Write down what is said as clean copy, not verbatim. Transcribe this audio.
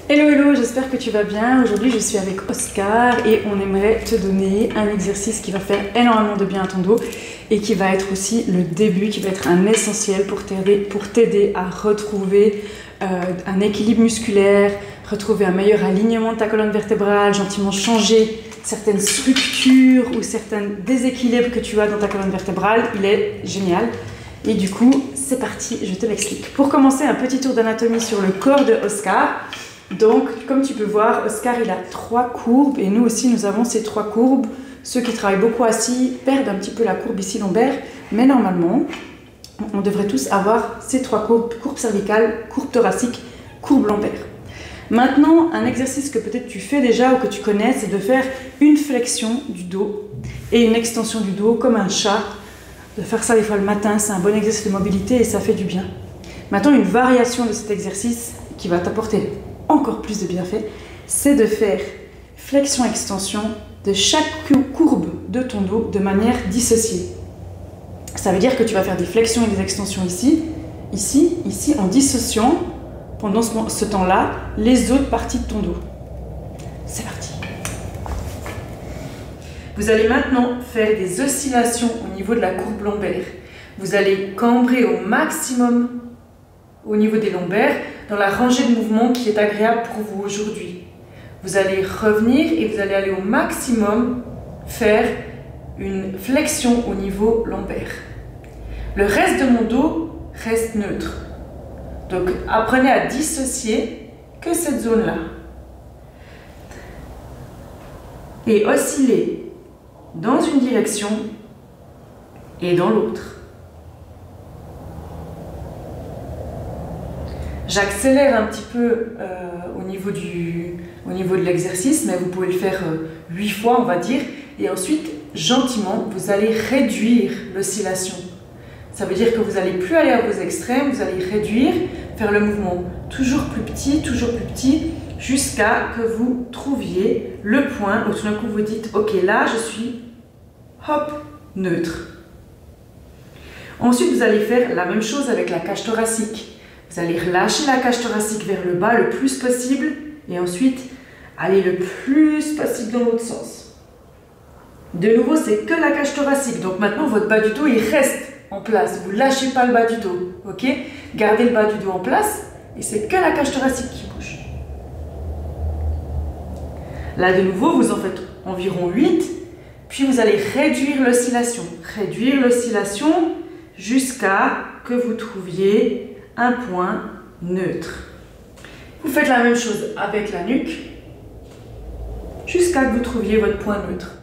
Hello hello, j'espère que tu vas bien. Aujourd'hui je suis avec Oscar et on aimerait te donner un exercice qui va faire énormément de bien à ton dos et qui va être aussi le début, qui va être un essentiel pour t'aider à retrouver un équilibre musculaire, retrouver un meilleur alignement de ta colonne vertébrale, gentiment changer certaines structures ou certains déséquilibres que tu as dans ta colonne vertébrale. Il est génial. Et du coup, c'est parti, je te l'explique. Pour commencer, un petit tour d'anatomie sur le corps de Oscar. Donc, comme tu peux voir, Oscar, il a 3 courbes et nous aussi, nous avons ces 3 courbes. Ceux qui travaillent beaucoup assis perdent un petit peu la courbe ici lombaire, mais normalement, on devrait tous avoir ces 3 courbes, courbe cervicale, courbe thoracique, courbe lombaire. Maintenant, un exercice que peut-être tu fais déjà ou que tu connais, c'est de faire une flexion du dos et une extension du dos comme un chat. De faire ça des fois le matin, c'est un bon exercice de mobilité et ça fait du bien. Maintenant, une variation de cet exercice qui va t'apporter encore plus de bienfaits, c'est de faire flexion-extension de chaque courbe de ton dos de manière dissociée. Ça veut dire que tu vas faire des flexions et des extensions ici, ici, ici, en dissociant pendant ce temps-là les autres parties de ton dos. C'est parti. Vous allez maintenant faire des oscillations au niveau de la courbe lombaire. Vous allez cambrer au maximum au niveau des lombaires dans la rangée de mouvements qui est agréable pour vous aujourd'hui. Vous allez revenir et vous allez aller au maximum faire une flexion au niveau lombaire. Le reste de mon dos reste neutre. Donc apprenez à dissocier que cette zone-là. Et osciller dans une direction et dans l'autre. J'accélère un petit peu au niveau de l'exercice, mais vous pouvez le faire 8 fois, on va dire. Et ensuite, gentiment, vous allez réduire l'oscillation. Ça veut dire que vous n'allez plus aller à vos extrêmes, vous allez réduire, faire le mouvement toujours plus petit, jusqu'à que vous trouviez le point où tout d'un coup vous dites « Ok, là, je suis, hop, neutre ». Ensuite, vous allez faire la même chose avec la cage thoracique. Vous allez relâcher la cage thoracique vers le bas le plus possible et ensuite aller le plus possible dans l'autre sens. De nouveau, c'est que la cage thoracique. Donc maintenant, votre bas du dos, il reste en place. Vous ne lâchez pas le bas du dos. Ok? Gardez le bas du dos en place et c'est que la cage thoracique qui bouge. Là, de nouveau, vous en faites environ 8. Puis vous allez réduire l'oscillation. Réduire l'oscillation jusqu'à que vous trouviez un point neutre. Vous faites la même chose avec la nuque jusqu'à que vous trouviez votre point neutre.